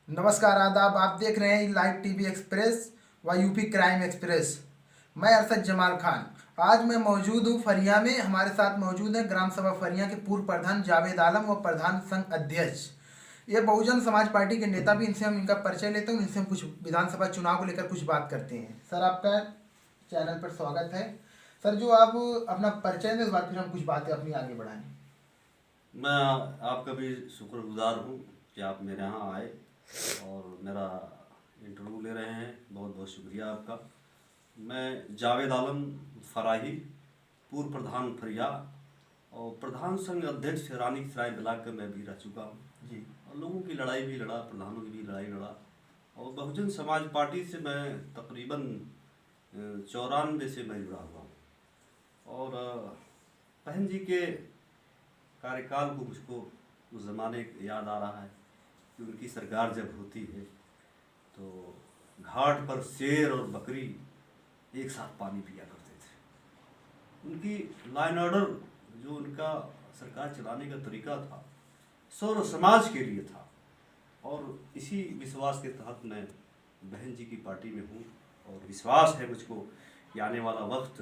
नमस्कार आदाब। आप देख रहे हैं लाइव टीवी एक्सप्रेस व यूपी क्राइम एक्सप्रेस। मैं अरशद जमाल खान। आज मैं मौजूद हूँ फरिया में। हमारे साथ मौजूद है ग्राम सभा फरिया के पूर्व प्रधान जावेद आलम व प्रधान संघ अध्यक्ष। ये बहुजन समाज पार्टी के नेता भी। इनसे हम इनका परिचय लेते हैं। इनसे हम कुछ विधानसभा चुनाव को लेकर कुछ बात करते हैं। सर, आपका चैनल पर स्वागत है। सर, जो आप अपना परिचय दें, उस बात फिर हम कुछ बातें अपनी आगे बढ़ाएं। मैं आपका भी शुक्रगुजार हूँ कि आप मेरे यहाँ आए और मेरा इंटरव्यू ले रहे हैं। बहुत बहुत शुक्रिया आपका। मैं जावेद आलम फराही, पूर्व प्रधान फरिया और प्रधान संघ अध्यक्ष रानी सराय ब्लॉक का मैं भी रह चुका हूँ जी। और लोगों की लड़ाई भी लड़ा, प्रधानों की भी लड़ाई लड़ा। और बहुजन समाज पार्टी से मैं तकरीबन 94 से मैं जुड़ा हुआ हूँ। और बहन जी के कार्यकाल को मुझको उस ज़माने याद आ रहा है कि उनकी सरकार जब होती है तो घाट पर शेर और बकरी एक साथ पानी पिया करते थे। उनकी लॉ एंड ऑर्डर जो उनका सरकार चलाने का तरीका था, सर्व समाज के लिए था। और इसी विश्वास के तहत मैं बहन जी की पार्टी में हूँ और विश्वास है मुझको कि आने वाला वक्त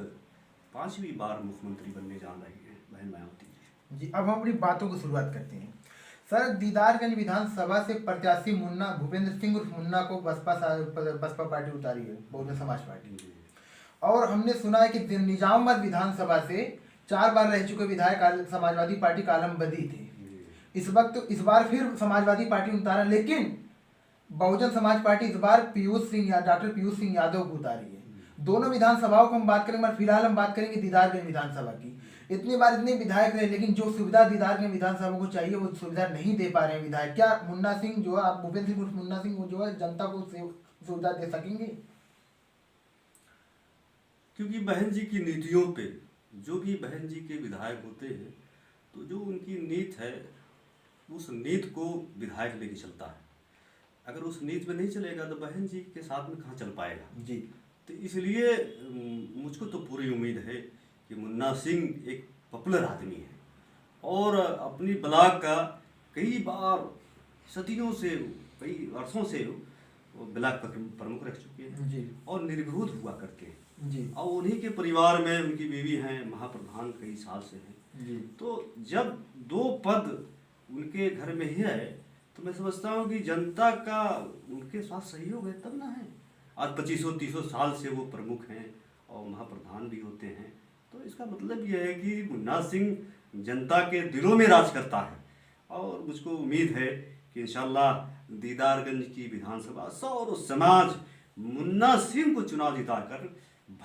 5वीं बार मुख्यमंत्री बनने जा रही है बहन मायावती जी। जी, अब हम अपनी बातों को शुरुआत करते हैं। सर, दीदारगंज विधानसभा से प्रत्याशी मुन्ना भूपेंद्र सिंह उर्फ मुन्ना को बसपा पार्टी उतारी है, बहुजन समाज पार्टी। और हमने सुना है कि निजामुद्दीन विधानसभा से 4 बार रह चुके विधायक समाजवादी पार्टी का आलम बदी थे। इस बार फिर समाजवादी पार्टी उतारा, लेकिन बहुजन समाज पार्टी इस बार डॉक्टर पीयूष सिंह यादव को उतारी है। दोनों विधानसभाओं को हम बात करेंगे, मगर फिलहाल हम बात करेंगे दीदारगंज विधानसभा की। इतनी बार इतने विधायक रहे, लेकिन जो सुविधा दीदारगंज विधानसभा को चाहिए वो सुविधा नहीं दे पा रहे हैं विधायक। क्या मुन्ना सिंह जो है, आप भूपेंद्र सिंह मुन्ना सिंह जो है, जनता को सुविधा दे सकेंगे? क्योंकि बहन जी की नीतियों पे जो भी बहन जी के विधायक होते हैं तो जो उनकी नीति है उस नीति को विधायक लेके चलता है। अगर उस नीति में नहीं चलेगा तो बहन जी के साथ में कहाँ चल पाएगा जी। तो इसलिए मुझको तो पूरी उम्मीद है कि मुन्ना सिंह एक पॉपुलर आदमी है और अपनी ब्लॉक का कई बार सदियों से, कई वर्षों से वो ब्लॉक प्रमुख रह चुके हैं जी। और निर्विरोध हुआ करते हैं। जी। और उन्हीं के परिवार में उनकी बीवी हैं, महाप्रधान कई साल से हैं। जी। तो जब 2 पद उनके घर में ही है तो मैं समझता हूँ कि जनता का उनके साथ सहयोग है तब ना है। आज 2500-3000 साल से वो प्रमुख हैं और महाप्रधान भी होते हैं। तो इसका मतलब यह है कि मुन्ना सिंह जनता के दिलों में राज करता है और मुझको उम्मीद है कि इंशाल्लाह दीदारगंज की विधानसभा सर्व समाज मुन्ना सिंह को चुनाव जिताकर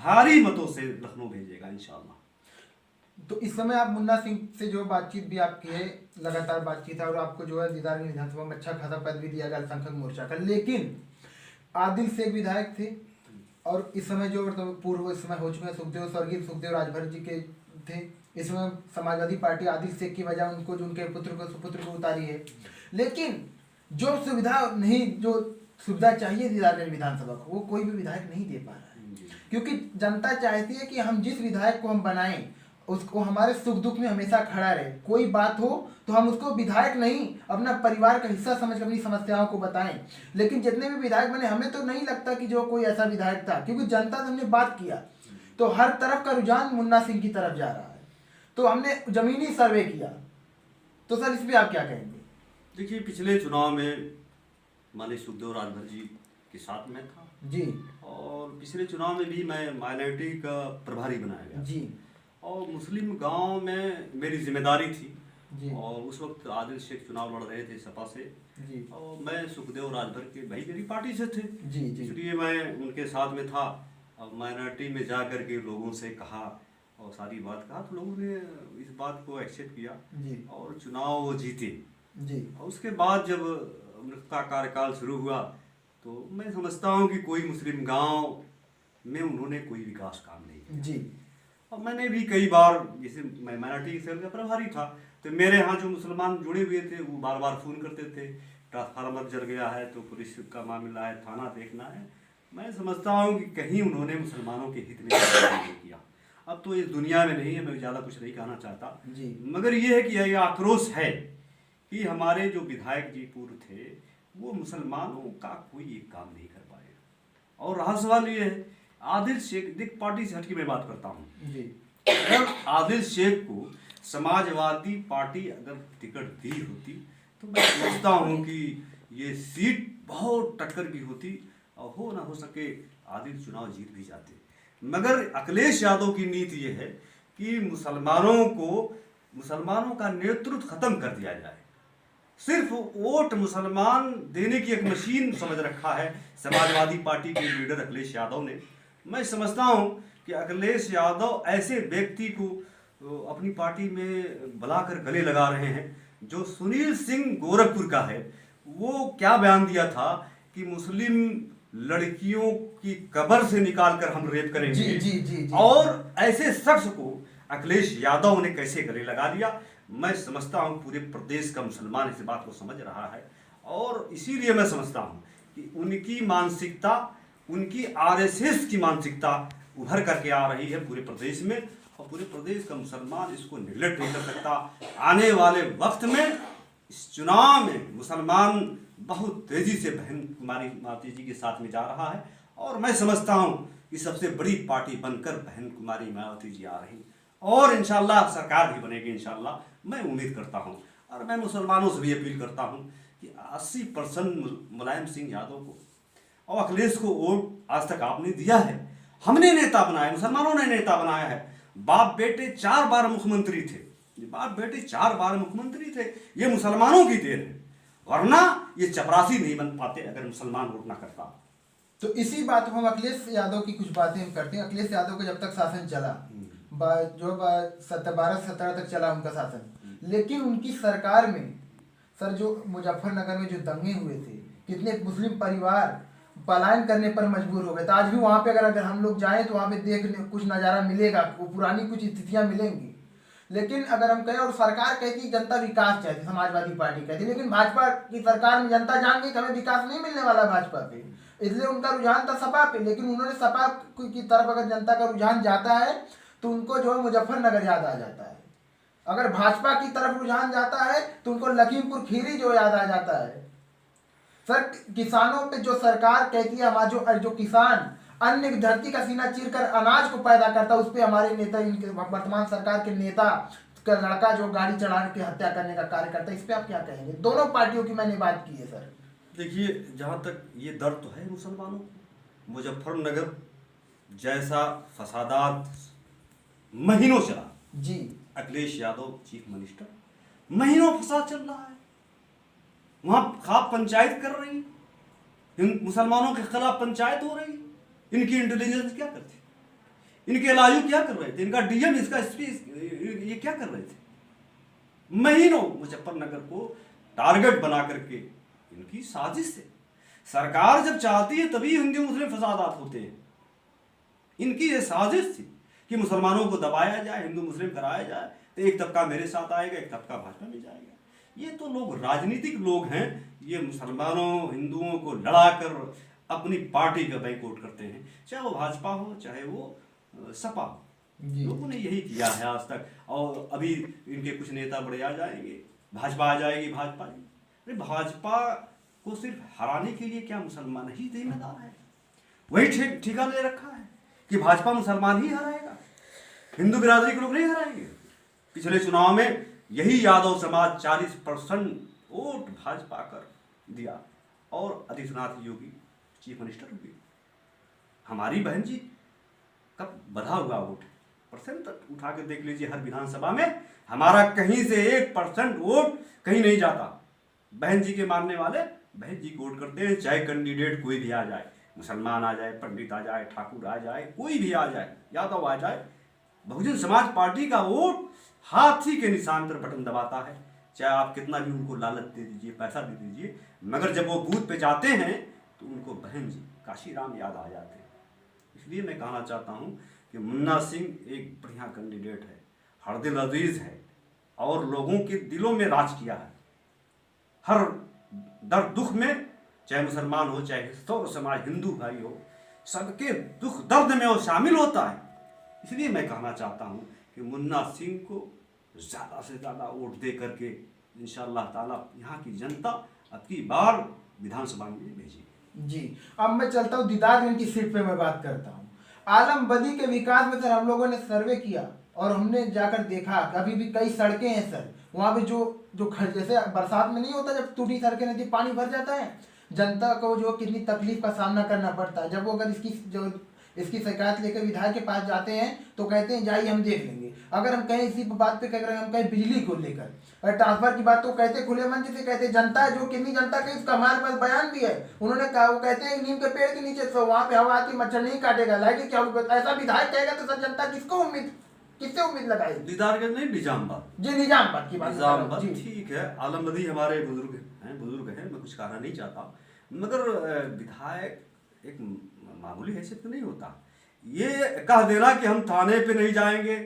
भारी मतों से लखनऊ भेजेगा इंशाल्लाह। तो इस समय आप मुन्ना सिंह से जो बातचीत भी आपकी है, लगातार बातचीत है, और आपको जो है दीदारगंज विधानसभा में अच्छा खासा पद भी दिया गया अल्पसंख्यक मोर्चा का। लेकिन आदिल शेख विधायक थे और इस समय जो पूर्व इस समय हो चुके हैं स्वर्गीय सुखदेव राजभर जी के थे। इसमें समाजवादी पार्टी आदिल शेख की वजह उनको, जो उनके सुपुत्र को उतारी है। लेकिन जो सुविधा चाहिए दीदारगंज विधानसभा को, वो कोई भी विधायक नहीं दे पा रहा है। क्योंकि जनता चाहती है कि हम जिस विधायक को हम बनाएं उसको हमारे सुख दुख में हमेशा खड़ा रहे। कोई बात हो तो हम उसको विधायक नहीं, अपना परिवार का हिस्सा समझकर अपनी समस्याओं को बताएं। लेकिन जितने भी विधायक बने, हमें तो नहीं लगता कि जो कोई ऐसा विधायक था, क्योंकि जनता से हमने बात किया तो हर तरफ का रुझान मुन्ना सिंह की तरफ जा रहा है। तो हमने जमीनी सर्वे किया। तो सर, इस पर आप क्या कहेंगे? देखिए, पिछले चुनाव में माननीय सुखदेव राजभर जी के साथ में था जी। और पिछले चुनाव में भी मैं माइनॉरिटी का प्रभारी बनाया गया जी। और मुस्लिम गांव में मेरी जिम्मेदारी थी जी। और उस वक्त आदिल शेख चुनाव लड़ रहे थे सपा से जी। और मैं सुखदेव राजभर के भाई मेरी पार्टी से थे। जी। जी। इसलिए मैं उनके साथ में था और माइनॉरिटी में जा कर के लोगों से कहा और सारी बात कहा तो लोगों ने इस बात को एक्सेप्ट किया जी। और चुनाव वो जीते। जी। और उसके बाद जब उनका कार्यकाल शुरू हुआ तो मैं समझता हूँ कि कोई मुस्लिम गांव में उन्होंने कोई विकास काम नहीं किया। जी। और मैंने भी कई बार, जैसे मैं माइनॉरिटी सेल का प्रभारी था तो मेरे यहाँ जो मुसलमान जुड़े हुए थे वो बार बार फ़ोन करते थे, ट्रांसफार्मर जल गया है तो पुलिस का मामला है, थाना देखना है। मैं समझता हूँ कि कहीं उन्होंने मुसलमानों के हित में काम नहीं किया। अब तो इस दुनिया में नहीं है, मैं ज़्यादा कुछ नहीं कहना चाहता जी। मगर ये है कि यह आक्रोश है कि हमारे जो विधायक जी पूर्व थे वो मुसलमानों का कोई एक काम नहीं कर पाएगा। और रहा सवाल ये है, आदिल शेख, देख पार्टी से हटके मैं बात करता हूँ जी अगर आदिल शेख को समाजवादी पार्टी अगर टिकट दी होती तो मैं समझता हूँ कि ये सीट बहुत टक्कर की होती और हो ना हो सके आदिल चुनाव जीत भी जाते। मगर अखिलेश यादव की नीति ये है कि मुसलमानों का नेतृत्व खत्म कर दिया जाए, सिर्फ वोट मुसलमान देने की एक मशीन समझ रखा है समाजवादी पार्टी के लीडर अखिलेश यादव ने। मैं समझता हूं कि अखिलेश यादव ऐसे व्यक्ति को अपनी पार्टी में बुलाकर गले लगा रहे हैं जो सुनील सिंह गोरखपुर का है। वो क्या बयान दिया था कि मुस्लिम लड़कियों की कब्र से निकालकर हम रेप करेंगे। जी जी जी जी। और ऐसे शख्स को अखिलेश यादव ने कैसे गले लगा लिया, मैं समझता हूं पूरे प्रदेश का मुसलमान इस बात को समझ रहा है। और इसीलिए मैं समझता हूं कि उनकी मानसिकता, उनकी आरएसएस की मानसिकता उभर करके आ रही है पूरे प्रदेश में, और पूरे प्रदेश का मुसलमान इसको निगलेक्ट नहीं कर सकता। आने वाले वक्त में इस चुनाव में मुसलमान बहुत तेजी से बहन कुमारी माता जी के साथ में जा रहा है, और मैं समझता हूं कि सबसे बड़ी पार्टी बनकर बहन कुमारी मायावती जी आ रही, और इंशाल्लाह सरकार भी बनेगी इंशाल्लाह, मैं उम्मीद करता हूं। और मैं मुसलमानों से भी अपील करता हूं कि 80% मुलायम सिंह यादव को और अखिलेश को वोट आज तक आपने दिया है, हमने नेता बनाया, मुसलमानों ने नेता बनाया है। बाप बेटे 4 बार मुख्यमंत्री थे, बाप बेटे 4 बार मुख्यमंत्री थे, ये मुसलमानों की देन है, वरना ये चपरासी नहीं बन पाते अगर मुसलमान वोट ना करता। तो इसी बात को हम अखिलेश यादव की कुछ बातें हम करते हैं। अखिलेश यादव का जब तक शासन चला, जो 12-17 तक चला उनका शासन, लेकिन उनकी सरकार में सर जो मुजफ्फरनगर में जो दंगे हुए थे, कितने मुस्लिम परिवार पलायन करने पर मजबूर हो गए। तो आज भी वहाँ पे अगर हम लोग जाएं तो वहाँ पे देखने कुछ नज़ारा मिलेगा, वो पुरानी कुछ स्थितियाँ मिलेंगी। लेकिन अगर हम कहें, और सरकार कहती जनता विकास चाहती, समाजवादी पार्टी कहती, लेकिन भाजपा की सरकार में जनता जान गई कि हमें विकास नहीं मिलने वाला भाजपा पे, इसलिए उनका रुझान था सपा पे। लेकिन उन्होंने सपा की तरफ अगर जनता का रुझान जाता है तो उनको जो है मुजफ्फरनगर याद आ जाता है, अगर भाजपा की तरफ रुझान जाता है तो उनको लखीमपुर खीरी जो याद आ जाता है। सर किसानों पे जो सरकार कहती है, हमारा जो किसान अन्य धरती का सीना चीरकर अनाज को पैदा करता है, उस पर हमारे नेता, इनके वर्तमान सरकार के नेता का लड़का जो गाड़ी चढ़ा के हत्या करने का कार्य करता है, इस पे आप क्या कहेंगे? दोनों पार्टियों की मैंने बात की है सर। देखिए, जहाँ तक ये दर्द तो है मुसलमानों को, मुजफ्फरनगर जैसा फसादात महीनों चला जी, अखिलेश यादव चीफ मिनिस्टर, महीनों फसाद चल रहा है, वहां खाप पंचायत कर रही, मुसलमानों के खिलाफ पंचायत हो रही। इनकी इंटेलिजेंस क्या करती, इनके एलआईयू क्या कर रहे थे, इनका डीएम, इसका एसपी, ये क्या कर रहे थे? महीनों मुजफ्फरनगर को टारगेट बना करके इनकी साजिश है। सरकार जब चाहती है तभी हिंदू मुस्लिम फसादात होते हैं। इनकी ये साजिश थी कि मुसलमानों को दबाया जाए, हिंदू मुस्लिम कराया जाए, तो एक तबका मेरे साथ आएगा, एक तबका भाजपा में जाएगा। ये तो लोग राजनीतिक लोग हैं, ये मुसलमानों हिंदुओं को लड़ाकर अपनी पार्टी का बैकआउट करते हैं, चाहे वो भाजपा हो चाहे वो सपा हो। लोगों ने यही किया है आज तक। और अभी इनके कुछ नेता बड़े आ जाएंगे, भाजपा आ जाएगी, भाजपा जी, अरे भाजपा को सिर्फ हराने के लिए क्या मुसलमान ही जिम्मेदार है? वही ठेका ले रखा है कि भाजपा मुसलमान ही हराएगा, हिंदू बिरादरी के लोग नहीं हराएंगे। पिछले चुनाव में यही यादव समाज 40% वोट भाजपा कर दिया और आदित्यनाथ योगी चीफ मिनिस्टर हुए। हमारी बहन जी का बढ़ा हुआ वोट परसेंट तक उठा के देख लीजिए, हर विधानसभा में हमारा कहीं से 1% वोट कहीं नहीं जाता। बहन जी के मानने वाले बहन जी को वोट करते हैं, चाहे कैंडिडेट कोई भी आ जाए, मुसलमान आ जाए, पंडित आ जाए, ठाकुर आ जाए, कोई भी आ जाए, यादव आ जाए, बहुजन समाज पार्टी का वोट हाथी के निशान पर बटन दबाता है। चाहे आप कितना भी उनको लालच दे दीजिए, पैसा दे दीजिए, मगर जब वो बूथ पे जाते हैं तो उनको बहन जी काशीराम याद आ जाते हैं। इसलिए मैं कहना चाहता हूँ कि मुन्ना सिंह एक बढ़िया कैंडिडेट है, हरदिल अजीज है और लोगों के दिलों में राज किया है। हर दर्द दुख में, चाहे मुसलमान हो चाहे सौर समाज हिंदू भाई हो, सबके दुख दर्द में वो शामिल होता है। इसलिए मैं कहना चाहता हूँ कि मुन्ना सिंह को ज़्यादा से ज़्यादा वोट दे करके इंशाअल्लाह ताला यहाँ की जनता अब की बार विधानसभा में भेजिए। जी, अब मैं चलता हूँ दीदारगंज की सीट पे मैं बात करता हूँ। आलम बदी के विकास में सर हम लोगों ने सर्वे किया और हमने जाकर देखा कि अभी भी कई सड़कें हैं सर, वहाँ पे जैसे बरसात में नहीं होता जब टूटी सड़कें रहती पानी भर जाता है, जनता को जो कितनी तकलीफ का सामना करना पड़ता है। जब वो अगर इसकी शिकायत लेकर विधायक के पास जाते हैं तो कहते हैं जाइए हम देख लेंगे। अगर हम कहें इसी बात पे कह रहे हैं, हम कहें बिजली को लेकर ट्रांसफर की बात तो कहते खुले मन से कहते जनता जो कितनी जनता की इसका हमारे पास बयान भी है। उन्होंने कहा, वो कहते हैं नीम के पेड़ के नीचे तो वहाँ पे हवा आती मच्छर नहीं काटेगा, लाइट क्या ऐसा विधायक कहेगा तो सर जनता किससे उम्मीद लगाएगी? दीदारगंज नहीं, निजामबाद। जी निजामबाद की बात, निजामबाद ठीक है। आलमबदी हमारे बुजुर्ग हैं, मैं कुछ कहना नहीं चाहता, मगर विधायक एक मामूली हैसियत नहीं होता। ये कह देना कि हम थाने पे नहीं जाएंगे,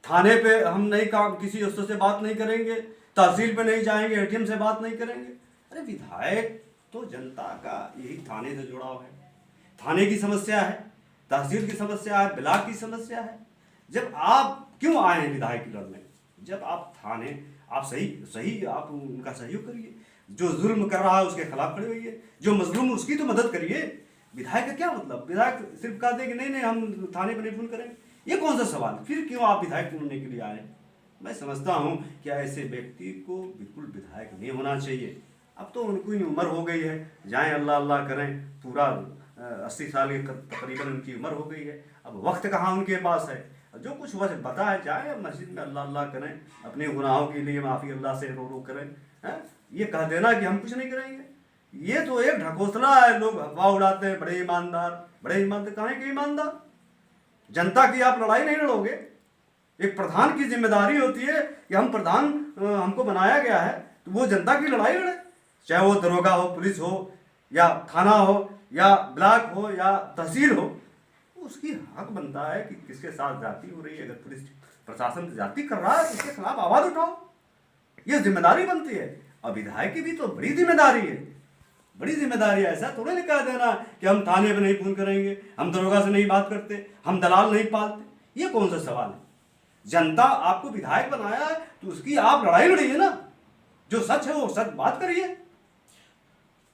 थाने पे हम नहीं काम किसी अफसर से बात नहीं करेंगे, तहसील पे नहीं जाएंगे, एटीएम से बात नहीं करेंगे। अरे विधायक तो जनता का यही थाने से जुड़ाव है, थाने की समस्या है, तहसील की समस्या है, ब्लॉक की समस्या है। जब आप क्यों आए हैं विधायक लड़ने? जब आप थाने आप सही आप उनका सहयोग करिए, जो जुल्म कर रहा है उसके खिलाफ खड़े होइए, जो मजलूम उसकी तो मदद करिए। विधायक का क्या मतलब? विधायक सिर्फ कह दे कि नहीं हम थाने पर नहीं फोन करेंगे, ये कौन सा सवाल? फिर क्यों आप विधायक चुनने के लिए आए? मैं समझता हूँ कि ऐसे व्यक्ति को बिल्कुल विधायक नहीं होना चाहिए। अब तो उनकी उम्र हो गई है, जाएं अल्लाह अल्लाह करें, पूरा 80 साल के तकरीबन उनकी उम्र हो गई है। अब वक्त कहाँ उनके पास है? जो कुछ वह बताया जाए, मस्जिद में अल्लाह अल्लाह करें, अपने गुनाहों के लिए माफ़ी अल्लाह से रो करें। है ये कह देना कि हम कुछ नहीं करेंगे, ये तो एक ढकोसला है। लोग अफवाह उड़ाते हैं, बड़े ईमानदार कहाँ के ईमानदार? जनता की आप लड़ाई नहीं लड़ोगे। एक प्रधान की जिम्मेदारी होती है कि हम प्रधान हमको बनाया गया है तो वो जनता की लड़ाई लड़े, चाहे वो दरोगा हो, पुलिस हो, या थाना हो, या ब्लॉक हो, या तहसील हो। उसकी हक बनता है कि किसके साथ जाति हो रही है, अगर पुलिस प्रशासन जाति कर रहा है तो उसके खिलाफ आवाज उठाओ, ये जिम्मेदारी बनती है। और विधायक की भी तो बड़ी जिम्मेदारी है, बड़ी जिम्मेदारी है। ऐसा थोड़ा नहीं कह देना कि हम थाने पे नहीं फोन करेंगे, हम दरोगा से नहीं बात करते, हम दलाल नहीं पालते। ये कौन सा सवाल है? जनता आपको विधायक बनाया है तो उसकी आप लड़ाई लड़िए ना, जो सच है वो सच बात करिए।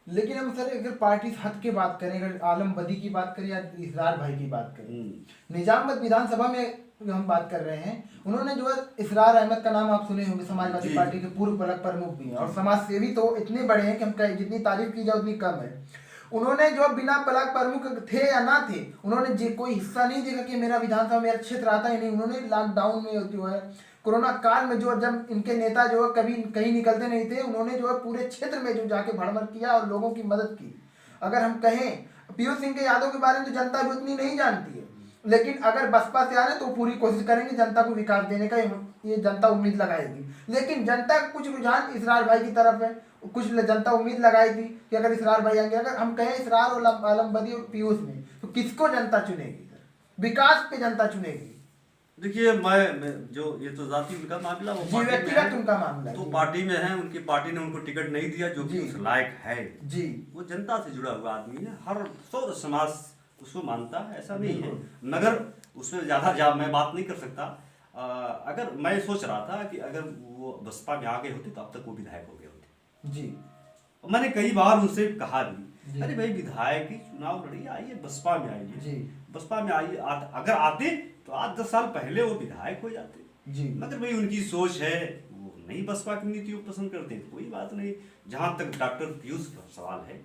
लेकिन हम सर अगर पार्टी हद की बात करें, अगर आलम बदी की बात करें या इसरार भाई की बात करें, निजामबाद विधानसभा में हम बात कर रहे हैं, उन्होंने जो है इसरार अहमद का नाम आप सुने होंगे, समाजवादी पार्टी के पूर्व प्रमुख भी हैं और समाज सेवी तो इतने बड़े हैं कि हम जितनी तारीफ की जाए उतनी कम है। उन्होंने जो बिना ब्लॉक प्रमुख थे या ना थे, उन्होंने कोई हिस्सा नहीं देखा कि मेरा विधानसभा मेरा क्षेत्र आता ही नहीं। उन्होंने लॉकडाउन में जो है कोरोना काल में जो जब इनके नेता जो है कभी कहीं निकलते नहीं थे, उन्होंने जो है पूरे क्षेत्र में जो जाके भ्रमण किया और लोगों की मदद की। अगर हम कहें पीयूष सिंह के यादव के बारे में तो जनता भी उतनी नहीं जानती है, लेकिन अगर बसपा से आ रहे तो पूरी कोशिश करेंगे जनता को विकास देने का, ये जनता उम्मीद लगाएगी। लेकिन जनता का कुछ रुझान इसरार भाई की तरफ है, कुछ जनता उम्मीद लगाई थी कि अगर इसरार भाई आएंगे। अगर हम कहें इसरार और आलम बदी और पीयूष में, तो किसको जनता चुनेगी? विकास पे जनता चुनेगी। देखिए मैं जो ये तो जाति उनका मामला, वो व्यक्तिगत उनका मामला तो पार्टी में है, उनकी पार्टी ने उनको टिकट नहीं दिया जो कि उस लायक है जी। वो जनता से जुड़ा हुआ आदमी है, हर सौर समाज उसको मानता है, ऐसा नहीं है। मगर उसमें ज़्यादा मैं बात नहीं कर सकता। अगर मैं सोच रहा था कि अगर वो बसपा में आ गए होते तो अब तक वो विधायक हो गए होते जी। मैंने कई बार उनसे कहा भी, अरे भाई विधायक की चुनाव लड़िए, आइए बसपा में आइए, बसपा में आइए। अगर आते तो 8-10 साल पहले वो विधायक हो जाते जी। मगर भाई उनकी सोच है, वो नहीं बसपा की नीति को पसंद करते, कोई बात नहीं। जहाँ तक डॉक्टर पीयूष का सवाल है,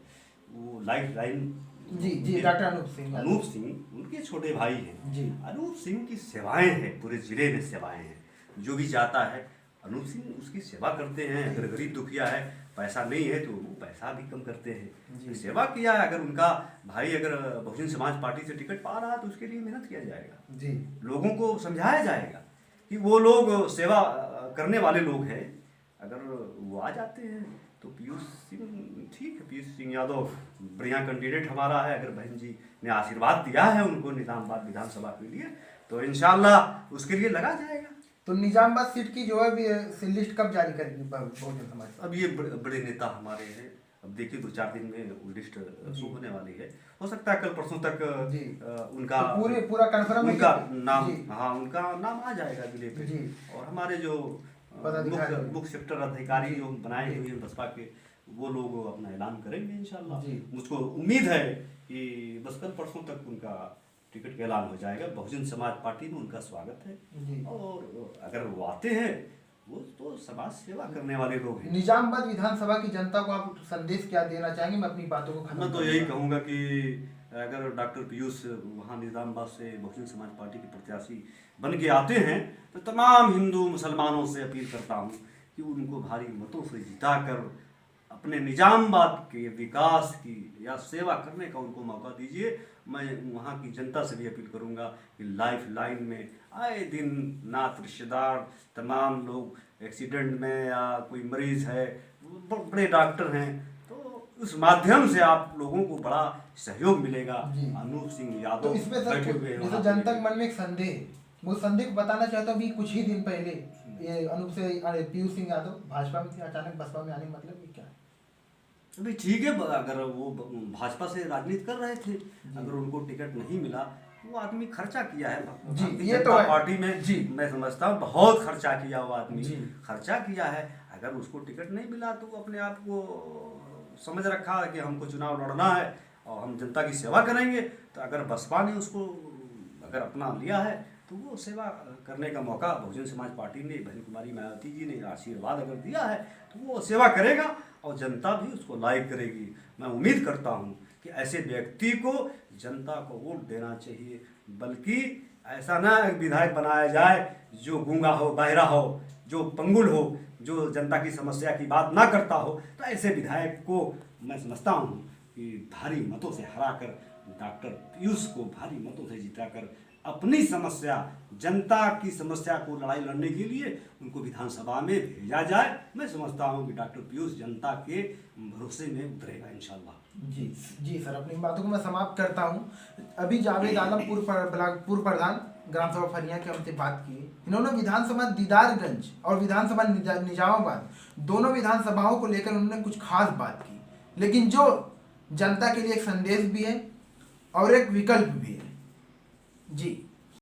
वो लाइफ लाइन जी डॉक्टर अनूप सिंह उनके छोटे भाई हैं जी। अनूप सिंह की सेवाएं हैं, पूरे जिले में सेवाएं हैं, जो भी जाता है अनूप सिंह उसकी सेवा करते हैं। अगर गरीब दुखिया है, पैसा नहीं है तो वो पैसा भी कम करते हैं, सेवा किया है। अगर उनका भाई अगर बहुजन समाज पार्टी से टिकट पा रहा है तो उसके लिए मेहनत किया जाएगा जी, लोगों को समझाया जाएगा कि वो लोग सेवा करने वाले लोग हैं। अगर वो आ जाते हैं तो पीयूष सिंह ठीक है, पीयूष सिंह यादव बढ़िया कैंडिडेट हमारा है। अगर बहन जी ने आशीर्वाद दिया है उनको निजामबाद विधानसभा के लिए तो इंशाल्लाह उसके लिए लगा जाएगा। तो निजामबाद सीट की जो है लिस्ट कब जारी करेगी बहुजन समाज? अब ये बड़े नेता हमारे हैं, अब देखिए 2-4 दिन में वो लिस्ट शो होने वाली है। हो सकता है कल परसों तक उनका तो पूरा कंफर्म उनका नाम, हाँ उनका नाम आ जाएगा जिले पे जी। और हमारे जो मुख्य सेक्टर अधिकारी जो बनाए हुए हैं बसपा के, वो लोग अपना ऐलान करेंगे इंशाल्लाह। जी। मुझको उम्मीद है कि बस कल परसों तक उनका टिकट का ऐलान हो जाएगा। बहुजन समाज पार्टी में उनका स्वागत है जी। और अगर वो आते हैं, वो तो समाज सेवा करने वाले लोग हैं। निजामाबाद विधानसभा की जनता को आप संदेश क्या देना चाहेंगे? मैं अपनी बातों को खत्म मैं तो करूंगा। यही कहूँगा कि अगर डॉक्टर पीयूष वहाँ निजामाबाद से बहुजन समाज पार्टी के प्रत्याशी बन के आते हैं तो तमाम हिंदू मुसलमानों से अपील करता हूँ कि उनको भारी मतों से जिताकर अपने निजामाबाद के विकास की या सेवा करने का उनको मौका दीजिए। मैं वहाँ की जनता से भी अपील करूँगा कि लाइफ लाइन में आए दिन नात रिश्तेदार तमाम लोग एक्सीडेंट में या कोई मरीज है, बड़े डॉक्टर हैं, तो उस माध्यम से आप लोगों को बड़ा सहयोग मिलेगा। अनूप सिंह यादव तो इसमें सर जैसे जनता के मन में एक संदेह है, वो संदेह को बताना चाहता हूँ। अभी कुछ ही दिन पहले ये अनूप से पीयूष सिंह यादव भाजपा में थे, अचानक बसपा में आने का मतलब ये क्या है? अभी ठीक है, अगर वो भाजपा से राजनीति कर रहे थे, अगर उनको टिकट नहीं मिला, वो आदमी खर्चा किया है जी, ये तो है। पार्टी में जी, मैं समझता हूँ बहुत खर्चा किया वो आदमी, जी। खर्चा किया है। अगर उसको टिकट नहीं मिला तो वो अपने आप को समझ रखा है कि हमको चुनाव लड़ना है और हम जनता की सेवा करेंगे। तो अगर बसपा ने उसको अगर अपना लिया है तो वो सेवा करने का मौका बहुजन समाज पार्टी ने, बहन कुमारी मायावती जी ने आशीर्वाद अगर दिया है तो वो सेवा करेगा और जनता भी उसको लाइक करेगी। मैं उम्मीद करता हूँ कि ऐसे व्यक्ति को जनता को वोट देना चाहिए, बल्कि ऐसा ना एक विधायक बनाया जाए जो गूंगा हो, बहरा हो, जो पंगुल हो, जो जनता की समस्या की बात ना करता हो। तो ऐसे विधायक को मैं समझता हूँ कि भारी मतों से हराकर डॉक्टर पीयूष को भारी मतों से जिताकर अपनी समस्या, जनता की समस्या को लड़ाई लड़ने के लिए उनको विधानसभा में भेजा जाए। मैं समझता हूँ कि डॉक्टर पीयूष जनता के भरोसे में उतरेगा इंशाल्लाह। जी जी सर, अपनी बातों को मैं समाप्त करता हूँ। अभी जावेद आलम पूर्व प्रधान ग्राम सभा फरिया की हमसे बात की। इन्होंने विधानसभा दीदारगंज और विधानसभा निजामाबाद दोनों विधानसभाओं को लेकर उन्होंने कुछ खास बात की, लेकिन जो जनता के लिए एक संदेश भी है और एक विकल्प भी है। जी।